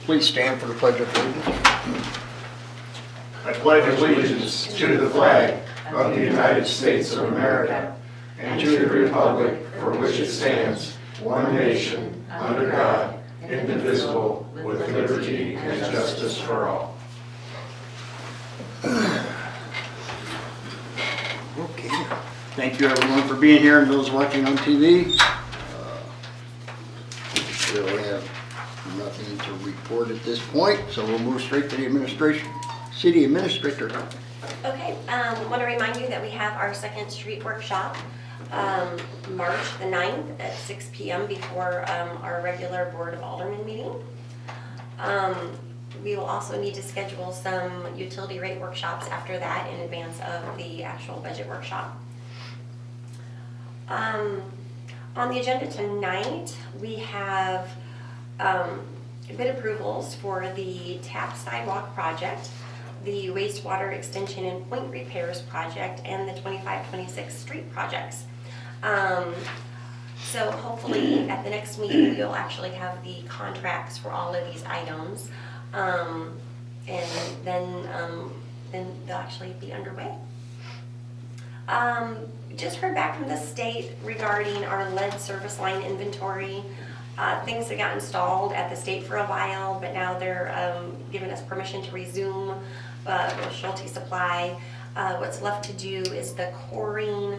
Please stand for the Pledge of Allegiance. I pledge allegiance to the flag of the United States of America and to the republic for which it stands, one nation, under God, indivisible, with liberty and justice for all. Okay. Thank you everyone for being here and those watching on TV. We really have nothing to report at this point, so we'll move straight to the administration. City Administrator. Okay, want to remind you that we have our second street workshop, March the 9th at 6 p.m. before our regular Board of Aldermen meeting. We will also need to schedule some utility rate workshops after that in advance of the actual budget workshop. On the agenda tonight, we have bid approvals for the TAP sidewalk project, the wastewater extension and point repairs project, and the 25-26 street projects. So hopefully at the next meeting you'll actually have the contracts for all of these items, and then they'll actually be underway. Just heard back from the state regarding our lead service line inventory. Things that got installed at the state for a while, but now they're giving us permission to resume with Schulte Supply. What's left to do is the coring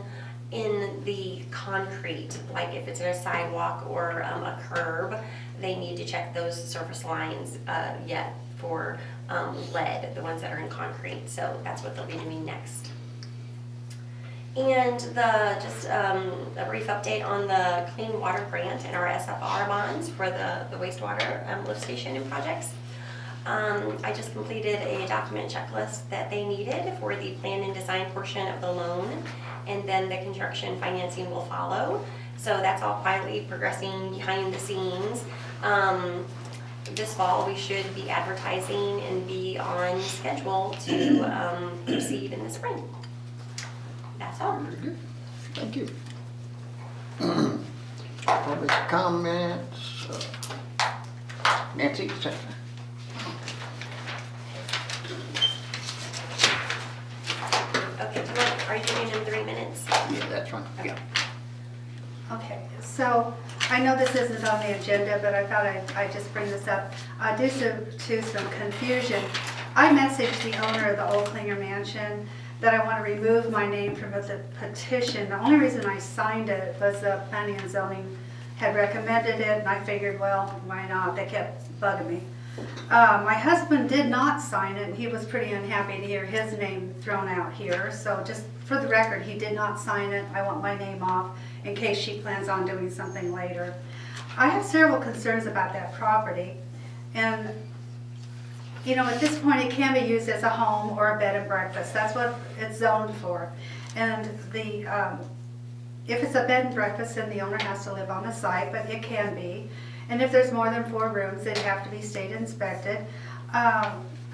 in the concrete, like if it's in a sidewalk or a curb, they need to check those surface lines yet for lead, the ones that are in concrete. So that's what they'll be doing next. And just a brief update on the Clean Water Grant and our SFR bonds for the wastewater lift station and projects. I just completed a document checklist that they needed for the plan and design portion of the loan, and then the construction financing will follow. So that's all quietly progressing behind the scenes. This fall we should be advertising and be on schedule to proceed in the spring. That's all. Very good. Thank you. Public comments. Nancy, second. Okay, are you doing in 3 minutes? Yeah, that's fine. Yeah. Okay, so I know this isn't on the agenda, but I thought I'd just bring this up. Due to some confusion, I messaged the owner of the Old Klinger Mansion that I want to remove my name from the petition. The only reason I signed it was the planning and zoning had recommended it, and I figured, well, why not? They kept bugging me. My husband did not sign it, and he was pretty unhappy to hear his name thrown out here. So just for the record, he did not sign it. I want my name off in case she plans on doing something later. I have several concerns about that property, and you know, at this point it can be used as a home or a bed and breakfast. That's what it's zoned for. And the if it's a bed and breakfast, then the owner has to live on the site, but it can be. And if there's more than 4 rooms, they have to be state inspected.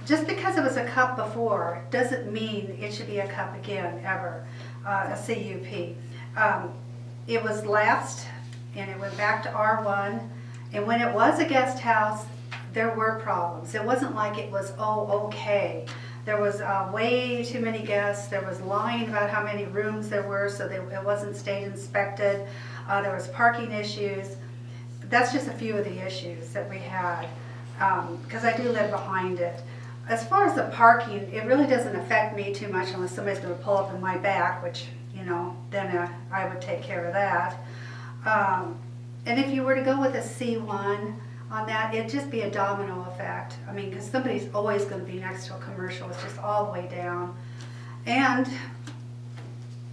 Just because it was a cup before doesn't mean it should be a cup again, ever, a CUP. It was lapsed and it went back to R1. And when it was a guest house, there were problems. It wasn't like it was, oh, okay. There was way too many guests. There was lying about how many rooms there were, so it wasn't state inspected. There was parking issues. That's just a few of the issues that we had, because I do live behind it. As far as the parking, it really doesn't affect me too much unless somebody's going to pull up in my back, which, you know, then I would take care of that. And if you were to go with a C1 on that, it'd just be a domino effect. I mean, because somebody's always going to be next to a commercial. It's just all the way down. And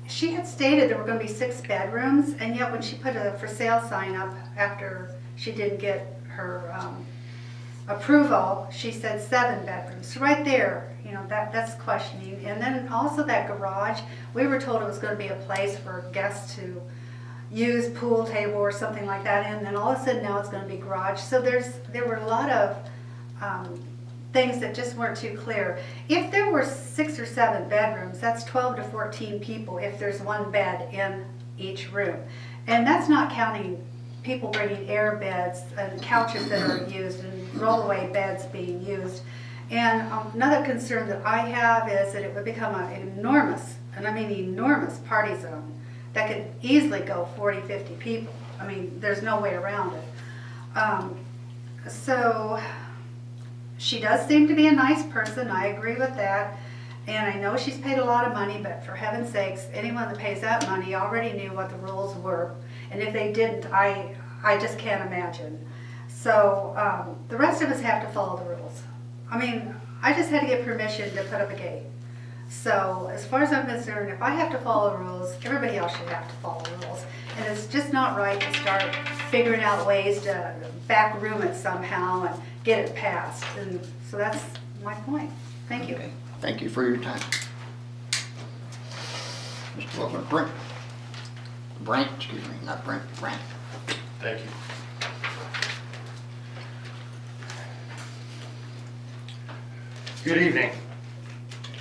she had stated there were going to be 6 bedrooms, and yet when she put a for sale sign up after she didn't get her approval, she said 7 bedrooms. So right there, you know, that's questioning. And then also that garage, we were told it was going to be a place for guests to use, pool table or something like that, and then all of a sudden now it's going to be garage. So there were a lot of things that just weren't too clear. If there were 6 or 7 bedrooms, that's 12 to 14 people if there's 1 bed in each room. And that's not counting people bringing air beds and couches that are used and rollaway beds being used. And another concern that I have is that it would become an enormous, and I mean enormous, party zone that could easily go 40, 50 people. I mean, there's no way around it. So she does seem to be a nice person. I agree with that. And I know she's paid a lot of money, but for heaven's sakes, anyone that pays that money already knew what the rules were. And if they didn't, I just can't imagine. So the rest of us have to follow the rules. I mean, I just had to get permission to put up a gate. So as far as I'm concerned, if I have to follow the rules, everybody else should have to follow the rules. And it's just not right to start figuring out ways to back room it somehow and get it passed. And so that's my point. Thank you. Okay. Thank you for your time. Mr. Wilson, Brent, excuse me, not Brent, Brent. Thank you. Good evening.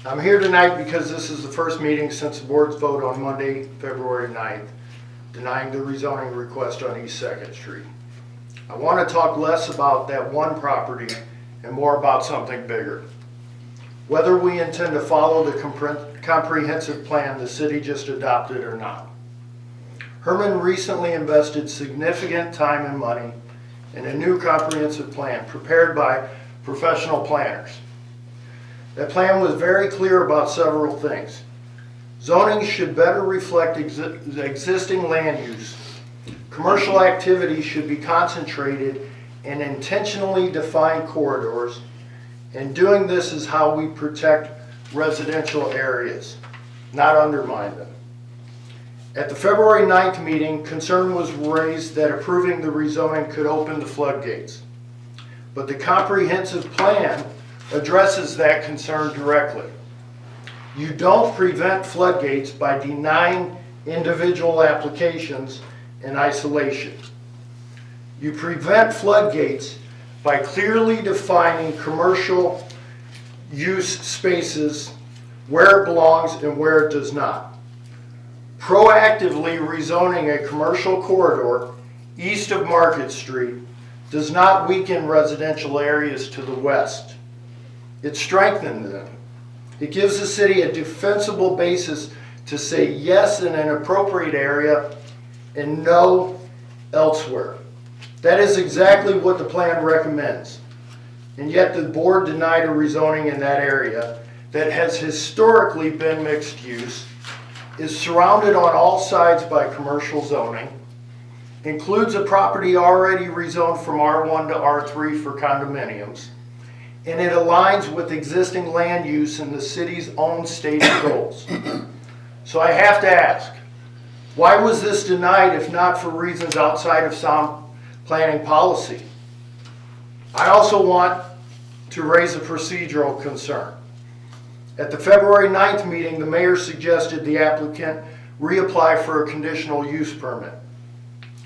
I'm here tonight because this is the first meeting since the board's vote on Monday, February 9th, denying the rezoning request on East 2nd Street. I want to talk less about that one property and more about something bigger. Whether we intend to follow the comprehensive plan the city just adopted or not. Hermann recently invested significant time and money in a new comprehensive plan prepared by professional planners. That plan was very clear about several things. Zoning should better reflect existing land use. Commercial activity should be concentrated in intentionally defined corridors, and doing this is how we protect residential areas, not undermine them. At the February 9th meeting, concern was raised that approving the rezoning could open the floodgates. But the comprehensive plan addresses that concern directly. You don't prevent floodgates by denying individual applications in isolation. You prevent floodgates by clearly defining commercial use spaces where it belongs and where it does not. Proactively rezoning a commercial corridor east of Market Street does not weaken residential areas to the west. It strengthens them. It gives the city a defensible basis to say yes in an appropriate area and no elsewhere. That is exactly what the plan recommends. And yet the board denied a rezoning in that area that has historically been mixed use, is surrounded on all sides by commercial zoning, includes a property already rezoned from R1 to R3 for condominiums, and it aligns with existing land use in the city's own stated goals. So I have to ask, why was this denied if not for reasons outside of sound planning policy? I also want to raise a procedural concern. At the February 9th meeting, the mayor suggested the applicant reapply for a conditional use permit.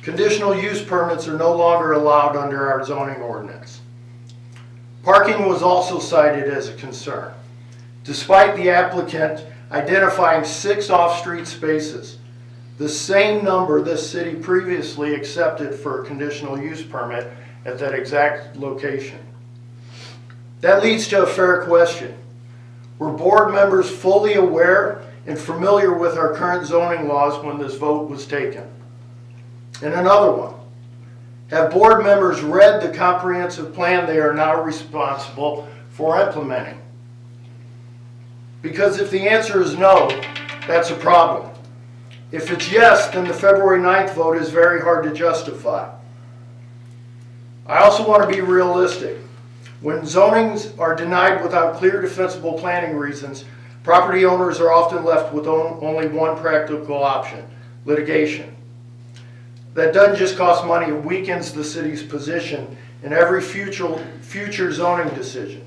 Conditional use permits are no longer allowed under our zoning ordinance. Parking was also cited as a concern. Despite the applicant identifying 6 off-street spaces, the same number this city previously accepted for a conditional use permit at that exact location. That leads to a fair question. Were board members fully aware and familiar with our current zoning laws when this vote was taken? And another one. Have board members read the comprehensive plan they are now responsible for implementing? Because if the answer is no, that's a problem. If it's yes, then the February 9th vote is very hard to justify. I also want to be realistic. When zonings are denied without clear defensible planning reasons, property owners are often left with only one practical option: litigation. That doesn't just cost money, it weakens the city's position in every future zoning decision.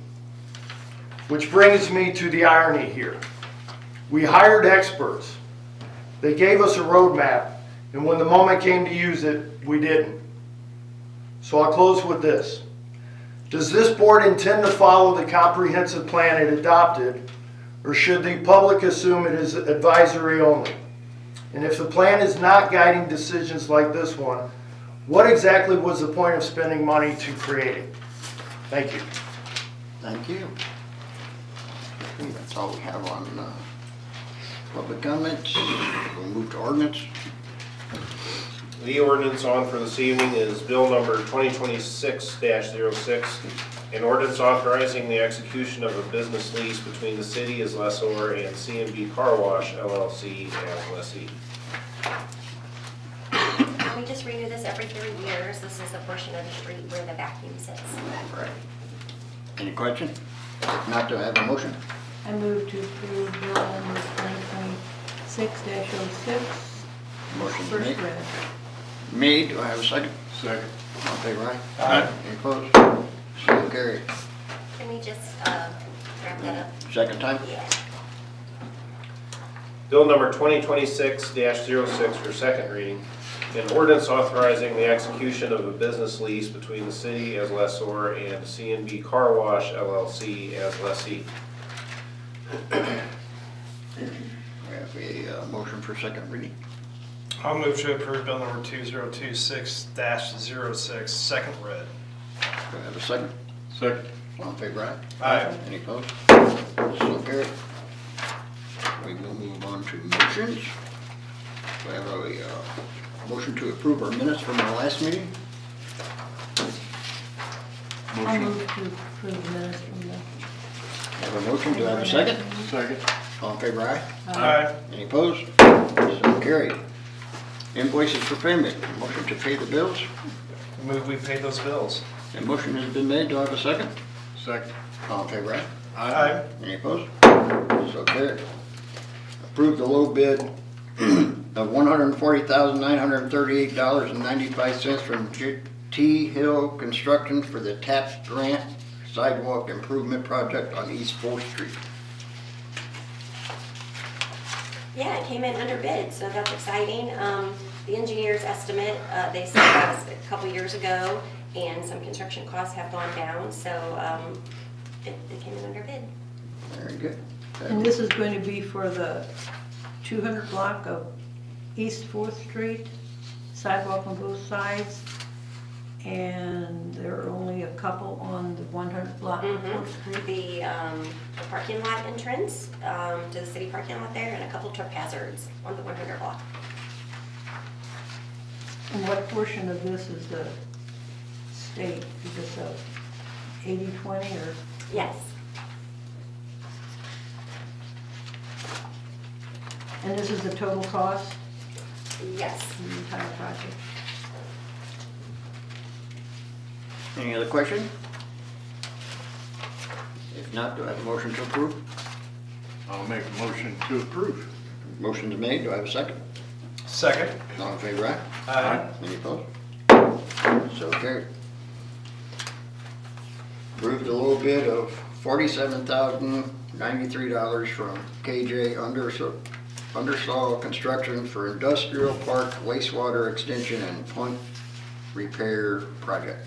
Which brings me to the irony here. We hired experts. They gave us a roadmap, and when the moment came to use it, we didn't. So I'll close with this. Does this board intend to follow the comprehensive plan it adopted, or should the public assume it is advisory only? And if the plan is not guiding decisions like this one, What exactly was the point of spending money to create it? Thank you. Thank you. Okay, that's all we have on public comments. We'll move to ordinance. The ordinance on for this evening is bill number 2026-06, an ordinance authorizing the execution of a business lease between the city as lessor and C&B Car Wash LLC as lessee. We just renew this every 3 years. This is a portion of the street where the vacuum sits. Right. Any question? If not, do I have a motion? I move to approve bill number 2026-06, Motion's first made. read. Made, do I have a second? Second. All in favor, aye? Aye. Any opposed? So carried. Can we just wrap that up? Second time? Yeah. Bill number 2026-06 for second reading, an ordinance authorizing the execution of a business lease between the city as lessor and C&B Car Wash LLC as lessee. We have a motion for second reading. I'll move to approve bill number 2026-06, second read. Do I have a second? Second. All in favor, aye? Aye. Any opposed? So carried. We will move on to motions. We have a motion to approve our minutes from our last meeting. I'll Motion. move to approve the minutes from the. Have a motion, do I have a second? Second. All in favor, aye? Aye. Any opposed? So carried. Invoices for payment, motion to pay the bills. Move we pay those bills. A motion has been made, do I have a second? Second. All in favor, aye? Aye. Any opposed? So carried. Approve the low bid of $140,938.95 from T Hill Construction for the TAP grant sidewalk improvement project on East 4th Street. Yeah, it came in under bid, so that's exciting. The engineer's estimate, they sent us a couple years ago, and some construction costs have gone down, so it came in under bid. Very good. And this is going to be for the 200 block of East 4th Street, sidewalk on both sides. And there are only a couple on the 100 block of 4th Street. The parking lot entrance to the city parking lot there, and a couple trip hazards on the 100 block. And what portion of this is the state? Is this a 80-20 or? Yes. And this is the total cost Yes. of the entire project? Any other question? If not, do I have a motion to approve? I'll make a motion to approve. Motion's made, do I have a second? Second. All in favor, aye? Aye. Any opposed? So carried. Approve the low bid of $47,093 from KJ Undersaw Construction for Industrial Park Wastewater Extension and Pump Repair Project.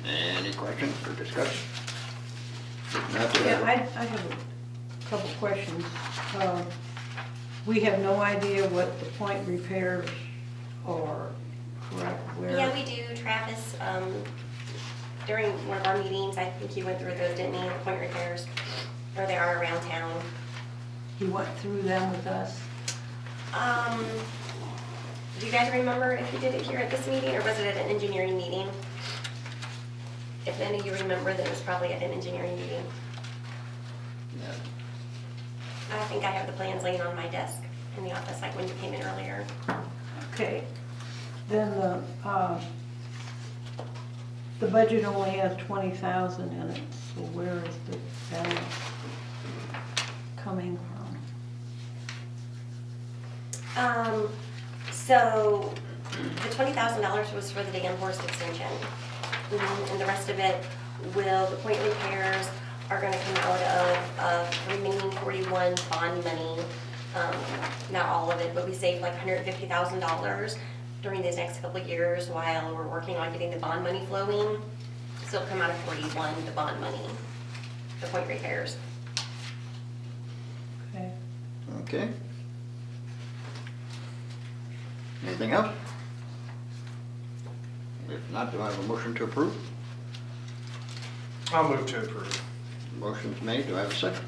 Any questions or discussion? If not, do I Yeah, have I have a couple questions. We have no idea what the point repairs are, correct? Where? Yeah, we do. Travis, during one of our meetings, I think he went through those, didn't he, the point repairs, or they are around town. He went through them with us. Do you guys remember if he did it here at this meeting, or was it at an engineering meeting? If any of you remember, then it was probably at an engineering meeting. Yeah. I think I have the plans laying on my desk in the office, like when you came in earlier. Okay. Then the budget only has 20,000 in it, so where is the balance coming from? So the $20,000 was for the Danforth extension. And the rest of it the point repairs are gonna come out of remaining 41 bond money. Not all of it, but we saved like $150,000 during these next couple of years while we're working on getting the bond money flowing. So it'll come out of 41, the bond money, the point repairs. Okay. Okay. Anything else? If not, do I have a motion to approve? I'll move to approve. Motion's made, do I have a second?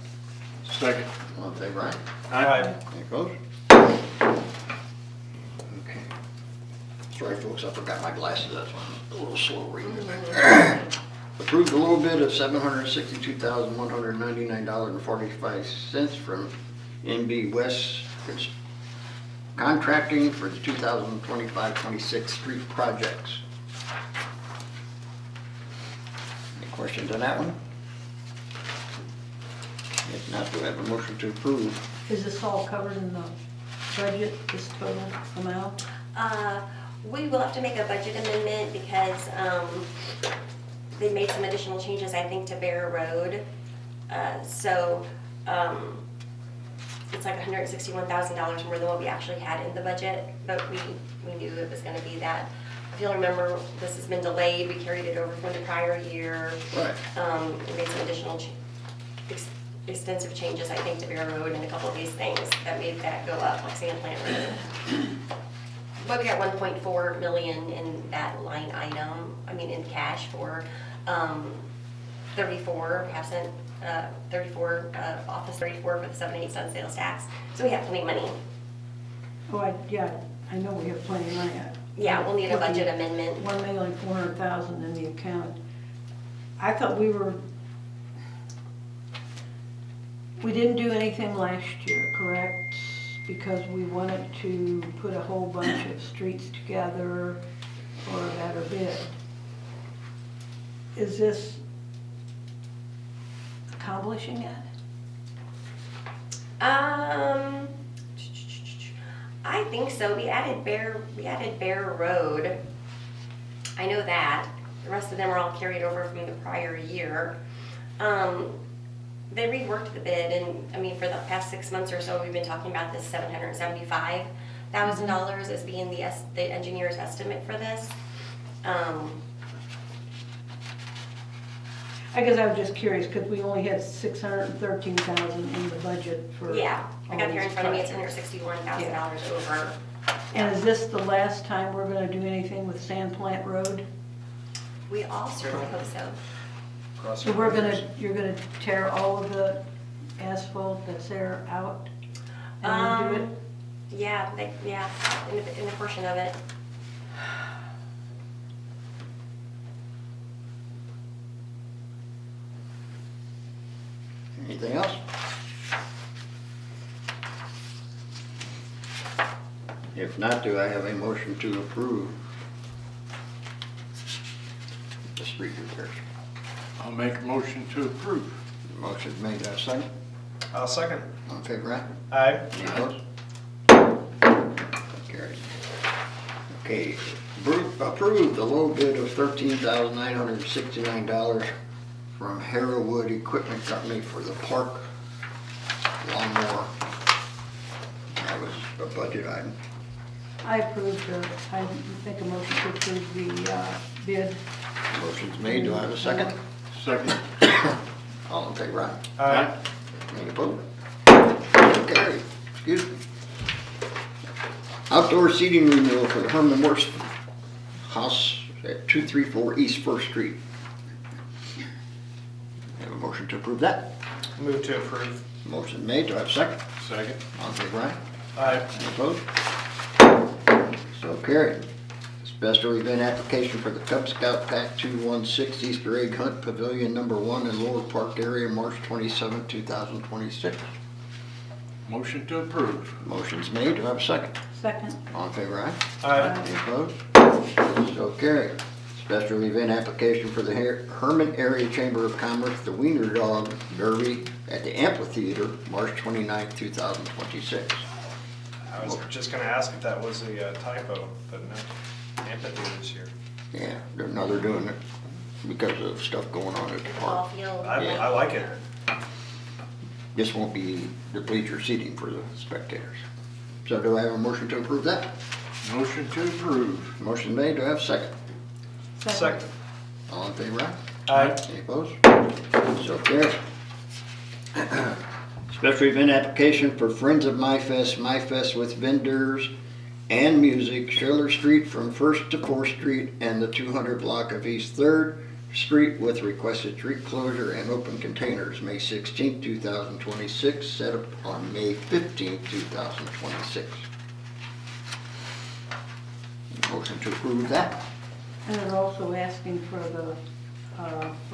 Second. All in favor, aye? Aye. Any opposed? Okay. Sorry, folks, I forgot my glasses, that's why I'm a little slow reading it. Approved a little bit of $762,199.45 from NB West Contracting for the 2025-26 street projects. Any questions on that one? If not, do I have a motion to approve? Is this all covered in the budget, this total amount? We will have to make a budget amendment because they made some additional changes, I think, to Bear Road. So it's like $161,000 more than what we actually had in the budget, but we knew it was gonna be that. If you'll remember, this has been delayed, we carried it over from the prior year. Right. We made some additional extensive changes, I think, to Bear Road and a couple of these things that made that go up, like Sand Plant Road. But we got 1.4 million in that line item, I mean, in cash for 34 Office 34 for the 7.8 sales tax. So we have plenty of money. Oh, I know we have plenty of money. Yeah, we'll need a budget amendment. 1,400,000 in the account. I thought we didn't do anything last year, correct? Because we wanted to put a whole bunch of streets together for a better bid. Is this accomplishing it? I think so. We added Bear Road. I know that. The rest of them are all carried over from the prior year. They reworked the bid, and I mean, for the past 6 months or so, we've been talking about this $775,000 as being the engineer's estimate for this. I guess I was just curious, because we only had 613,000 in the budget for. Yeah, I got all here in these front of me, it's projects. $161,000 over. And is this the last time we're gonna do anything with Sand Plant Road? We all certainly hope so. Cross So your fingers. you're gonna tear all of the asphalt that's there out and do it? Yeah, in a portion of it. Anything else? If not, do I have a motion to approve the street repairs? I'll make a motion to approve. Motion's made, do I have a second? I'll second. All in favor, aye? Aye. Any opposed? Carried. Okay, approve the low bid of $13,969 from Harrowwood Equipment Company for the park lawnmower. That was a budget item. I make a motion to approve the bid. Motion's made, do I have a second? Second. All in favor, aye? Aye. Any opposed? Carried. Excuse me. Outdoor seating renewal for the Hermann Morse House at 234 East First Street. Have a motion to approve that. Move to approve. Motion made, do I have a second? Second. All in favor, aye? Aye. Any opposed? So carried. Special event application for the Cub Scout Pack 216 Easter Egg Hunt Pavilion Number 1 in Lower Park Area, March 27, 2026. Motion to approve. Motion's made, do I have a second? Second. All in favor, aye? Aye. Any opposed? So carried. Special event application for the Hermann Area Chamber of Commerce, the Wiener Dog Derby at the Amphitheater, March 29, 2026. I was just gonna ask if that was a typo, but no. Amphitheater's here. Yeah, they're doing it because of stuff going on at the Ball park. field. I like it. This won't be the bleacher seating for the spectators. So do I have a motion to approve that? Motion to approve. Motion made, do I have a second? Second. All in favor, aye? Aye. Any opposed? So carried. Special event application for Friends of My Fest with vendors and music, Schiller Street from 1st to 4th Street and the 200 block of East 3rd Street with requested street closure and open containers, May 16, 2026, set up on May 15, 2026. Motion to approve that. And they're also asking for the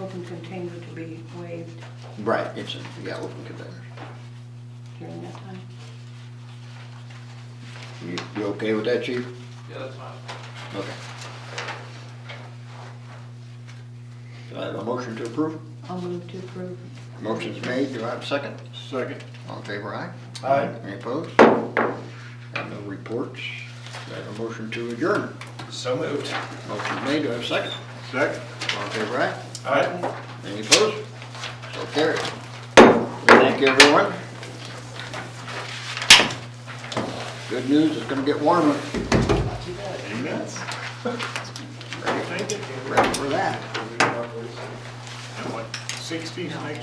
open container to be waived Right, it's, yeah, open containers. during that time. You okay with that, chief? Yeah, that's fine. Okay. Do I have a motion to approve? I'll move to approve. Motion's made, do I have a second? Second. All in favor, aye? Aye. Any opposed? Have no reports. Do I have a motion to adjourn? So moved. Motion made, do I have a second? Second. All in favor, aye? Aye. Any opposed? So carried. Thank you, everyone. Good news, it's gonna get warmer. Amen. Ready for that. And what, 60s next